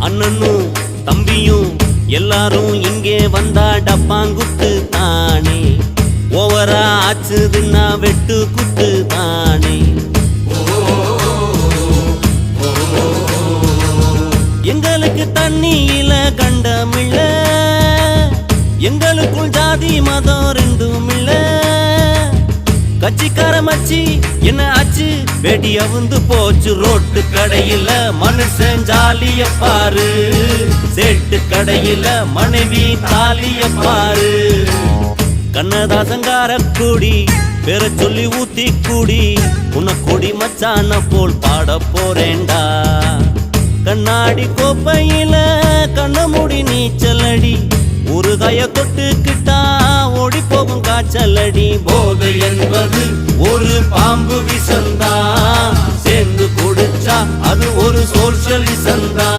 அண்ணனும் தம்பியும் எல்லாரும் இங்கே வந்தா டப்பாங்குத்து தானே, ஓவரா ஆச்சுதுன்னா வெட்டு குத்து தானே. எங்களுக்கு தண்ணியில கண்டமில்ல, எங்களுக்குள் ஜாதி மதம் ரெண்டும் இல்ல. கட்சிக்கார மச்சி என்ன ஆச்சு, வெடி அவுந்து போச்சு ரோட்டு கடையில. மனுஷன் ஜாலிய பாரு, சேட்டு கடையில மனைவி தாலிய பாரு. கண்ணதாசங்கார கூடி பேர சொல்லி ஊத்தி கூடி, உனக்கொடி மச்சான போல் பாட போறேண்டா. கண்ணாடி கோப்பையில கண்ண மூடி நீச்சலடி, ஒரு கைய தொட்டுக்கிட்டா ஓடி போகும் காய்ச்சலடி. போதை என்பது ஒரு பாம்பு விஷந்தா, சேர்ந்து குடிச்சா அது ஒரு சோஷலிசந்தா.